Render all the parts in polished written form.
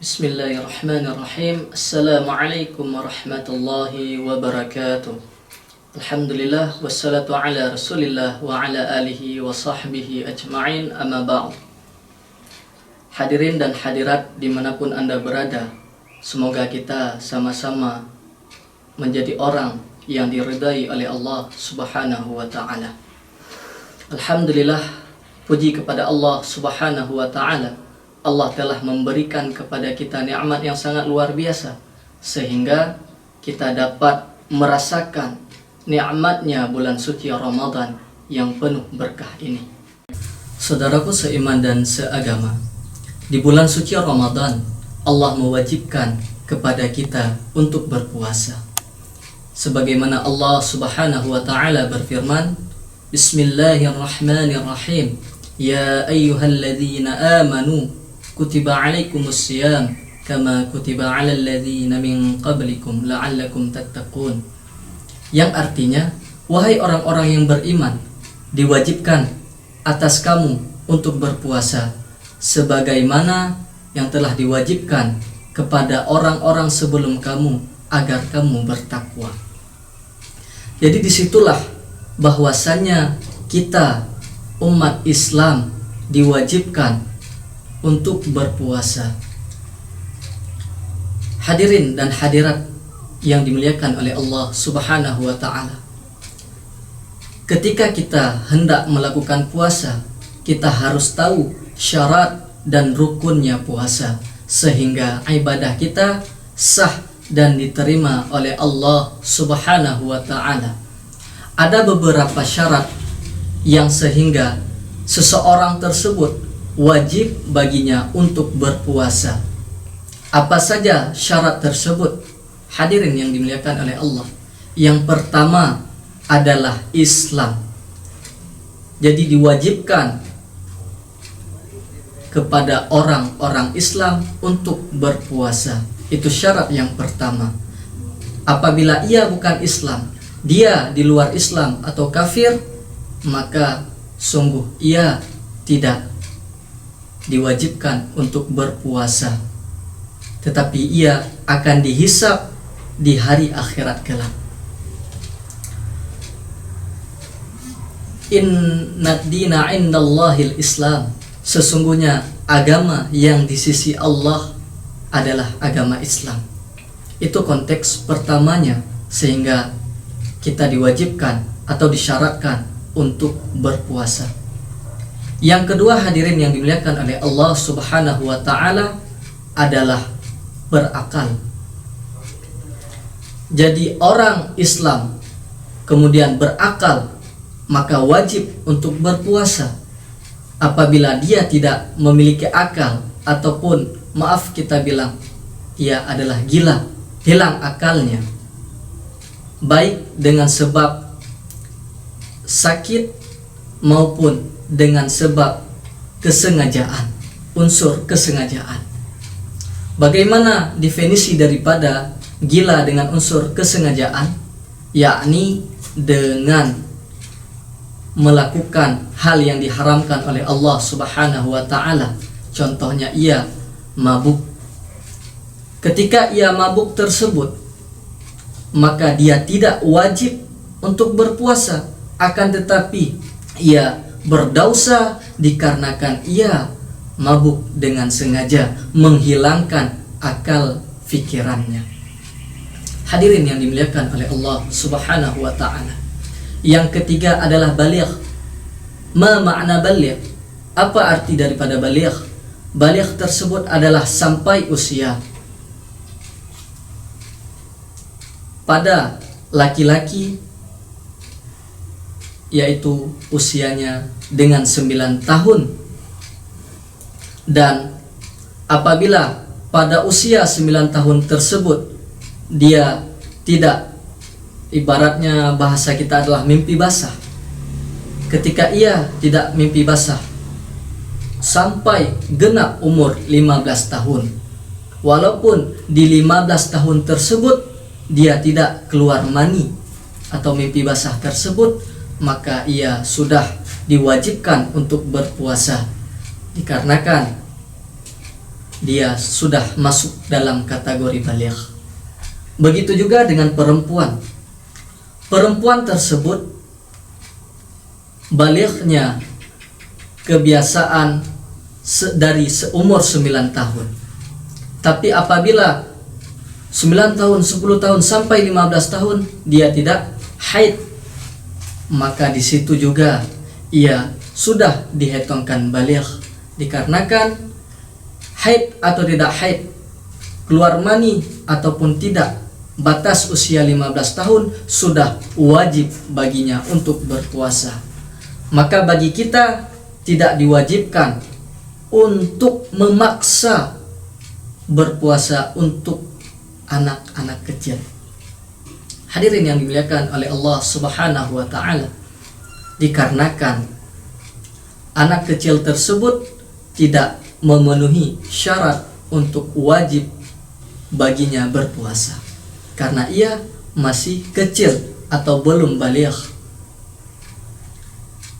Bismillahirrahmanirrahim. Assalamualaikum warahmatullahi wabarakatuh. Alhamdulillah wassalatu ala rasulillah wa ala alihi wa sahbihi ajma'in, amma ba'd. Hadirin dan hadirat dimanapun Anda berada, semoga kita sama-sama menjadi orang yang diridai oleh Allah subhanahu wa ta'ala. Alhamdulillah, puji kepada Allah subhanahu wa ta'ala. Allah telah memberikan kepada kita nikmat yang sangat luar biasa, sehingga kita dapat merasakan nikmatnya bulan suci Ramadan yang penuh berkah ini. Saudaraku seiman dan seagama, di bulan suci Ramadan Allah mewajibkan kepada kita untuk berpuasa. Sebagaimana Allah subhanahu wa ta'ala berfirman, Bismillahirrahmanirrahim, Ya ayyuhalladzina amanu kutiba alaikumus siyam kama kutiba alal ladzina min qablikum la'allakum tattaqun. Yang artinya, wahai orang-orang yang beriman, diwajibkan atas kamu untuk berpuasa sebagaimana yang telah diwajibkan kepada orang-orang sebelum kamu agar kamu bertakwa. Jadi disitulah bahwasannya kita umat Islam diwajibkan untuk berpuasa. Hadirin dan hadirat yang dimuliakan oleh Allah subhanahu wa ta'ala, ketika kita hendak melakukan puasa, kita harus tahu syarat dan rukunnya puasa, sehingga ibadah kita sah dan diterima oleh Allah subhanahu wa ta'ala. Ada beberapa syarat yang sehingga seseorang tersebut wajib baginya untuk berpuasa. Apa saja syarat tersebut? Hadirin yang dimuliakan oleh Allah, yang pertama adalah Islam. Jadi diwajibkan kepada orang-orang Islam untuk berpuasa. Itu syarat yang pertama. Apabila ia bukan Islam, dia di luar Islam atau kafir, maka sungguh ia tidak diwajibkan untuk berpuasa, tetapi ia akan dihisab di hari akhirat kelak. Inna dina indallahil Islam, sesungguhnya agama yang di sisi Allah adalah agama Islam. Itu konteks pertamanya, sehingga kita diwajibkan atau disyaratkan untuk berpuasa. Yang kedua, hadirin yang dimuliakan oleh Allah subhanahu wa ta'ala, adalah berakal. Jadi orang Islam kemudian berakal, maka wajib untuk berpuasa. Apabila dia tidak memiliki akal, ataupun maaf kita bilang ia adalah gila, hilang akalnya, baik dengan sebab sakit maupun dengan sebab kesengajaan, unsur kesengajaan. Bagaimana definisi daripada gila dengan unsur kesengajaan? Yakni dengan melakukan hal yang diharamkan oleh Allah subhanahu wa ta'ala. Contohnya ia mabuk. Ketika ia mabuk tersebut, maka dia tidak wajib untuk berpuasa, akan tetapi ia berdosa dikarenakan ia mabuk dengan sengaja, menghilangkan akal fikirannya. Hadirin yang dimuliakan oleh Allah subhanahu wa ta'ala. Yang ketiga adalah baligh. Ma makna baligh? Apa arti daripada baligh? Baligh tersebut adalah sampai usia. Pada laki-laki, yaitu usianya dengan 9 tahun. Dan apabila pada usia 9 tahun tersebut dia tidak, ibaratnya bahasa kita adalah mimpi basah. Ketika ia tidak mimpi basah sampai genap umur 15 tahun, walaupun di 15 tahun tersebut dia tidak keluar mani atau mimpi basah tersebut, maka ia sudah diwajibkan untuk berpuasa. Dikarenakan dia sudah masuk dalam kategori baligh. Begitu juga dengan perempuan. Perempuan tersebut balighnya kebiasaan dari seumur 9 tahun. Tapi apabila 9 tahun, 10 tahun sampai 15 tahun dia tidak haid, maka di situ juga ia sudah dihitungkan baligh, dikarenakan haid atau tidak haid, keluar mani ataupun tidak, batas usia 15 tahun sudah wajib baginya untuk berpuasa. Maka bagi kita tidak diwajibkan untuk memaksa berpuasa untuk anak-anak kecil. Hadirin yang dimuliakan oleh Allah Subhanahu wa taala, dikarenakan anak kecil tersebut tidak memenuhi syarat untuk wajib baginya berpuasa karena ia masih kecil atau belum baligh.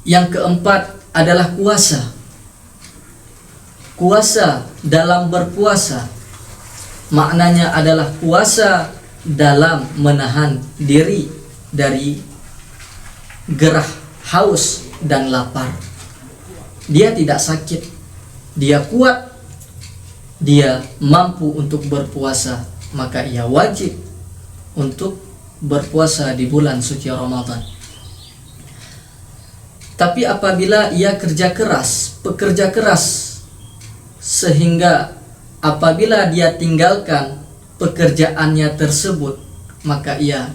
Yang keempat adalah puasa. Puasa dalam berpuasa maknanya adalah puasa dalam menahan diri dari gerah haus dan lapar. Dia tidak sakit, dia kuat, dia mampu untuk berpuasa, maka ia wajib untuk berpuasa di bulan suci Ramadan. Tapi apabila ia pekerja keras sehingga apabila dia tinggalkan pekerjaannya tersebut, maka ia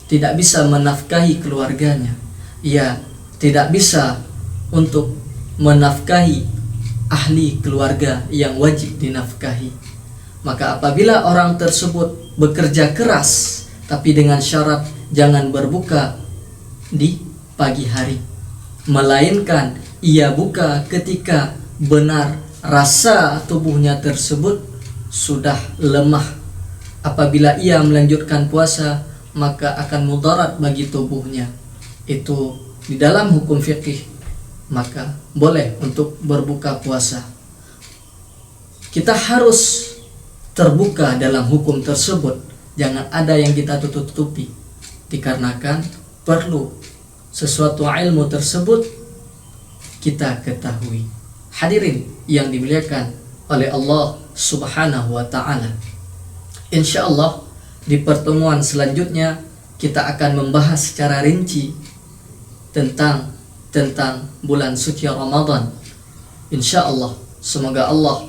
tidak bisa menafkahi keluarganya. Ia tidak bisa untuk menafkahi ahli keluarga yang wajib dinafkahi. Maka apabila orang tersebut bekerja keras tapi dengan syarat jangan berbuka di pagi hari, melainkan ia buka ketika benar rasa tubuhnya tersebut sudah lemah. Apabila ia melanjutkan puasa, maka akan mudarat bagi tubuhnya. Itu di dalam hukum fikih, maka boleh untuk berbuka puasa. Kita harus terbuka dalam hukum tersebut, jangan ada yang kita tutup-tutupi, dikarenakan perlu sesuatu ilmu tersebut kita ketahui. Hadirin yang dimuliakan oleh Allah Subhanahu wa taala, insyaallah di pertemuan selanjutnya kita akan membahas secara rinci tentang bulan suci Ramadan. Insyaallah semoga Allah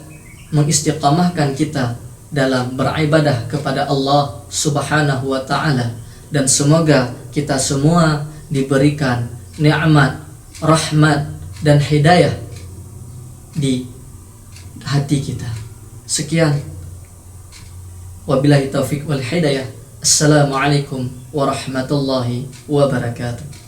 mengistiqamahkan kita dalam beribadah kepada Allah Subhanahu wa taala, dan semoga kita semua diberikan nikmat, rahmat dan hidayah di hati kita. Sekian, wabillahi taufiq wal hidayah. Assalamualaikum warahmatullahi wabarakatuh.